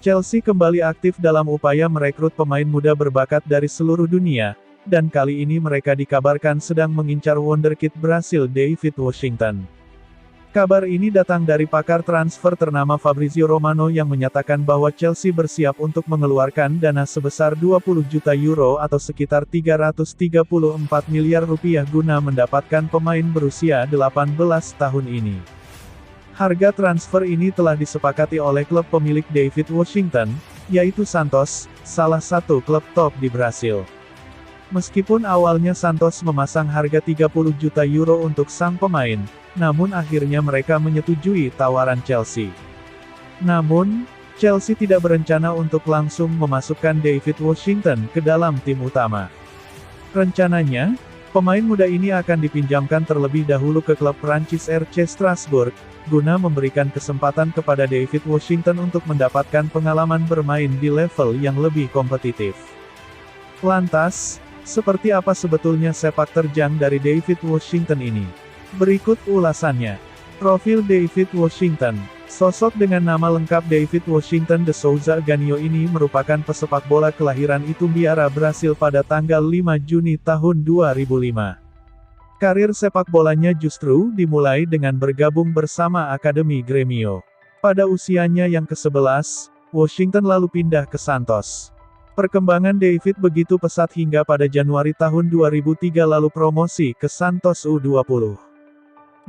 Chelsea kembali aktif dalam upaya merekrut pemain muda berbakat dari seluruh dunia, dan kali ini mereka dikabarkan sedang mengincar wonderkid Brasil David Washington. Kabar ini datang dari pakar transfer ternama Fabrizio Romano yang menyatakan bahwa Chelsea bersiap untuk mengeluarkan dana sebesar 20 juta euro atau sekitar 334 miliar rupiah guna mendapatkan pemain berusia 18 tahun ini. Harga transfer ini telah disepakati oleh klub pemilik David Washington, yaitu Santos, salah satu klub top di Brasil. Meskipun awalnya Santos memasang harga 30 juta euro untuk sang pemain, namun akhirnya mereka menyetujui tawaran Chelsea. Namun, Chelsea tidak berencana untuk langsung memasukkan David Washington ke dalam tim utama. Rencananya, pemain muda ini akan dipinjamkan terlebih dahulu ke klub Prancis RC Strasbourg, guna memberikan kesempatan kepada David Washington untuk mendapatkan pengalaman bermain di level yang lebih kompetitif. Lantas, seperti apa sebetulnya sepak terjang dari David Washington ini? Berikut ulasannya. Profil David Washington. Sosok dengan nama lengkap David Washington de Souza Ganio ini merupakan pesepak bola kelahiran Itumbiara, Brasil pada tanggal 5 Juni tahun 2005. Karir sepak bolanya justru dimulai dengan bergabung bersama Akademi Grêmio. Pada usianya yang ke-11, Washington lalu pindah ke Santos. Perkembangan David begitu pesat hingga pada Januari tahun 2003 lalu promosi ke Santos U20.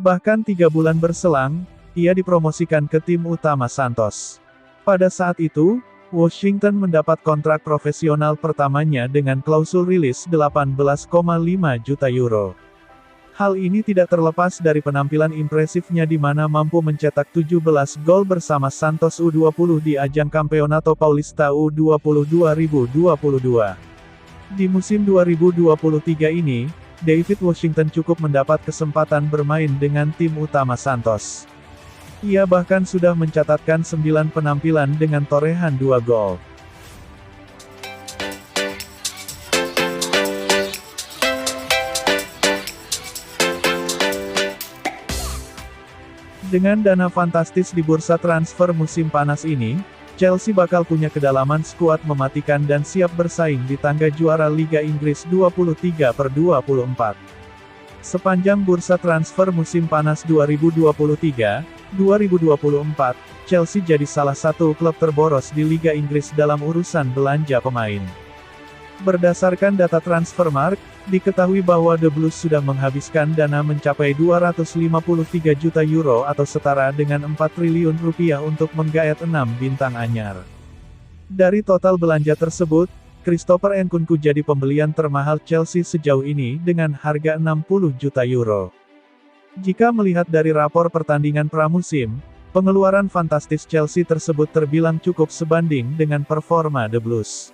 Bahkan 3 bulan berselang, ia dipromosikan ke tim utama Santos. Pada saat itu, Washington mendapat kontrak profesional pertamanya dengan klausul rilis 18,5 juta euro. Hal ini tidak terlepas dari penampilan impresifnya di mana mampu mencetak 17 gol bersama Santos U20 di ajang Campeonato Paulista U20 2022. Di musim 2023 ini, David Washington cukup mendapat kesempatan bermain dengan tim utama Santos. Ia bahkan sudah mencatatkan 9 penampilan dengan torehan 2 gol. Dengan dana fantastis di bursa transfer musim panas ini, Chelsea bakal punya kedalaman skuad mematikan dan siap bersaing di tangga juara Liga Inggris 23/24. Sepanjang bursa transfer musim panas 2023-2024, Chelsea jadi salah satu klub terboros di Liga Inggris dalam urusan belanja pemain. Berdasarkan data Transfermarkt, diketahui bahwa The Blues sudah menghabiskan dana mencapai 253 juta euro atau setara dengan 4 triliun rupiah untuk menggaet 6 bintang anyar. Dari total belanja tersebut, Christopher Nkunku jadi pembelian termahal Chelsea sejauh ini dengan harga 60 juta euro. Jika melihat dari rapor pertandingan pramusim, pengeluaran fantastis Chelsea tersebut terbilang cukup sebanding dengan performa The Blues.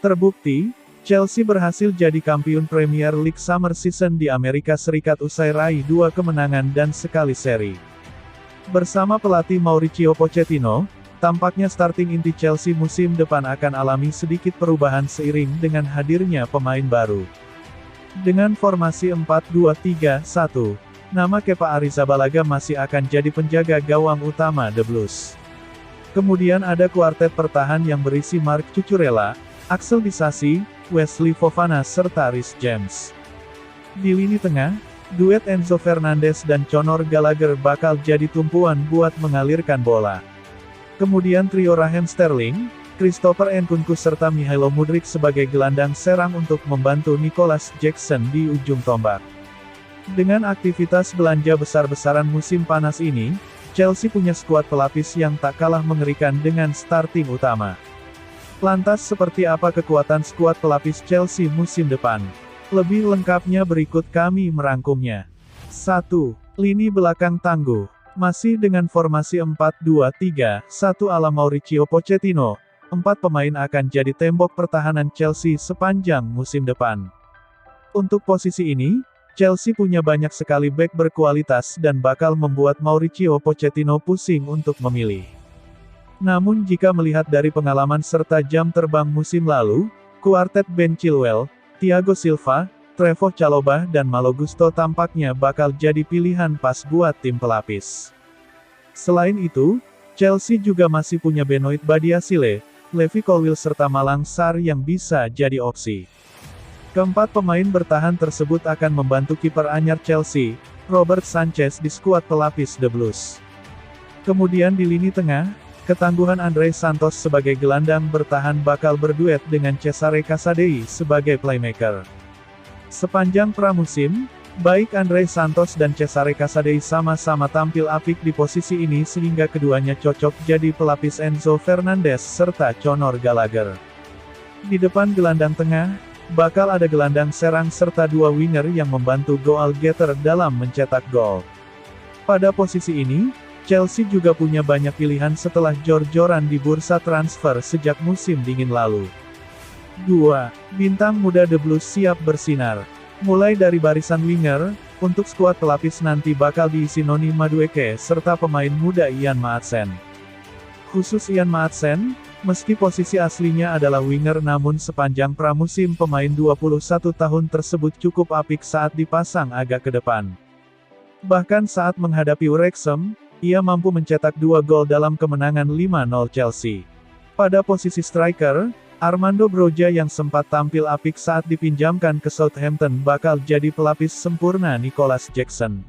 Terbukti, Chelsea berhasil jadi kampiun Premier League Summer Season di Amerika Serikat usai raih 2 kemenangan dan sekali seri. Bersama pelatih Mauricio Pochettino, tampaknya starting inti Chelsea musim depan akan alami sedikit perubahan seiring dengan hadirnya pemain baru. Dengan formasi 4-2-3-1, nama Kepa Arrizabalaga masih akan jadi penjaga gawang utama The Blues. Kemudian ada kuartet pertahan yang berisi Marc Cucurella, Axel Disasi, Wesley Fofana serta Reece James. Di lini tengah, duet Enzo Fernandez dan Conor Gallagher bakal jadi tumpuan buat mengalirkan bola. Kemudian trio Raheem Sterling, Christopher Nkunku serta Mihailo Mudryk sebagai gelandang serang untuk membantu Nicolas Jackson di ujung tombak. Dengan aktivitas belanja besar-besaran musim panas ini, Chelsea punya skuad pelapis yang tak kalah mengerikan dengan starting utama. Lantas seperti apa kekuatan skuad pelapis Chelsea musim depan? Lebih lengkapnya berikut kami merangkumnya. 1. Lini belakang tangguh. Masih dengan formasi 4-2-3-1 ala Mauricio Pochettino, 4 pemain akan jadi tembok pertahanan Chelsea sepanjang musim depan. Untuk posisi ini, Chelsea punya banyak sekali bek berkualitas dan bakal membuat Mauricio Pochettino pusing untuk memilih. Namun jika melihat dari pengalaman serta jam terbang musim lalu, kuartet Ben Chilwell, Thiago Silva, Trevoh Chalobah dan Malo Gusto tampaknya bakal jadi pilihan pas buat tim pelapis. Selain itu, Chelsea juga masih punya Benoit Badiashile, Levi Colwill serta Malang Sarr yang bisa jadi opsi. Keempat pemain bertahan tersebut akan membantu kiper anyar Chelsea, Robert Sanchez di skuad pelapis The Blues. Kemudian di lini tengah, ketangguhan Andrei Santos sebagai gelandang bertahan bakal berduet dengan Cesare Casadei sebagai playmaker. Sepanjang pramusim, baik Andrei Santos dan Cesare Casadei sama-sama tampil apik di posisi ini sehingga keduanya cocok jadi pelapis Enzo Fernandez serta Conor Gallagher. Di depan gelandang tengah, bakal ada gelandang serang serta dua winger yang membantu goal getter dalam mencetak gol. Pada posisi ini, Chelsea juga punya banyak pilihan setelah jor-joran di bursa transfer sejak musim dingin lalu. 2. Bintang muda The Blues siap bersinar. Mulai dari barisan winger, untuk skuad pelapis nanti bakal diisi Noni Madueke serta pemain muda Ian Maatsen. Khusus Ian Maatsen, meski posisi aslinya adalah winger namun sepanjang pramusim pemain 21 tahun tersebut cukup apik saat dipasang agak ke depan. Bahkan saat menghadapi Wrexham, ia mampu mencetak 2 gol dalam kemenangan 5-0 Chelsea. Pada posisi striker, Armando Broja yang sempat tampil apik saat dipinjamkan ke Southampton bakal jadi pelapis sempurna Nicholas Jackson.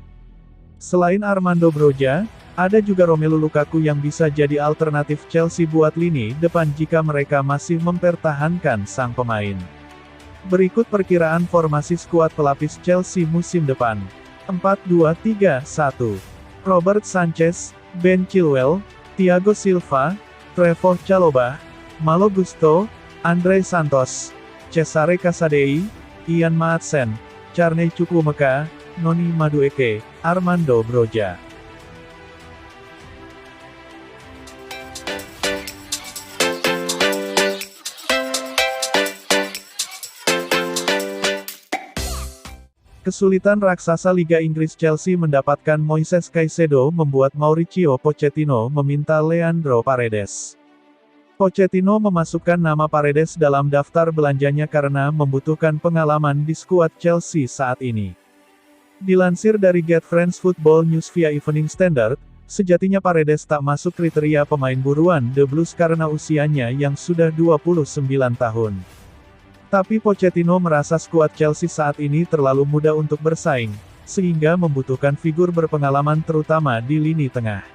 Selain Armando Broja, ada juga Romelu Lukaku yang bisa jadi alternatif Chelsea buat lini depan jika mereka masih mempertahankan sang pemain. Berikut perkiraan formasi skuad pelapis Chelsea musim depan. 4-2-3-1. Robert Sanchez, Ben Chilwell, Thiago Silva, Trevoh Chalobah, Malo Gusto, Andrei Santos, Cesare Casadei, Ian Maatsen, Carney Chukwuemeka, Noni Madueke, Armando Broja. Kesulitan raksasa Liga Inggris Chelsea mendapatkan Moises Caicedo membuat Mauricio Pochettino meminta Leandro Paredes. Pochettino memasukkan nama Paredes dalam daftar belanjanya karena membutuhkan pengalaman di skuad Chelsea saat ini. Dilansir dari Get Friends Football News via Evening Standard, sejatinya Paredes tak masuk kriteria pemain buruan The Blues karena usianya yang sudah 29 tahun. Tapi Pochettino merasa skuad Chelsea saat ini terlalu muda untuk bersaing, sehingga membutuhkan figur berpengalaman terutama di lini tengah.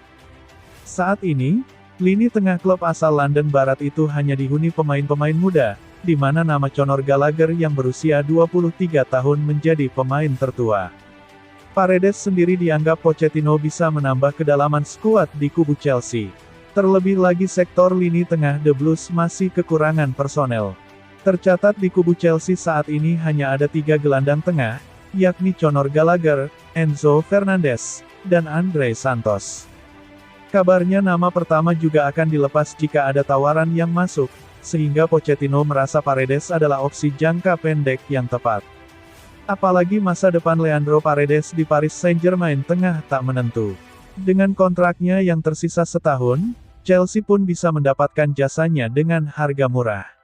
Saat ini, lini tengah klub asal London Barat itu hanya dihuni pemain-pemain muda, di mana nama Conor Gallagher yang berusia 23 tahun menjadi pemain tertua. Paredes sendiri dianggap Pochettino bisa menambah kedalaman skuad di kubu Chelsea. Terlebih lagi sektor lini tengah The Blues masih kekurangan personel. Tercatat di kubu Chelsea saat ini hanya ada 3 gelandang tengah, yakni Conor Gallagher, Enzo Fernandez, dan Andrei Santos. Kabarnya nama pertama juga akan dilepas jika ada tawaran yang masuk, sehingga Pochettino merasa Paredes adalah opsi jangka pendek yang tepat. Apalagi masa depan Leandro Paredes di Paris Saint-Germain tengah tak menentu. Dengan kontraknya yang tersisa setahun, Chelsea pun bisa mendapatkan jasanya dengan harga murah.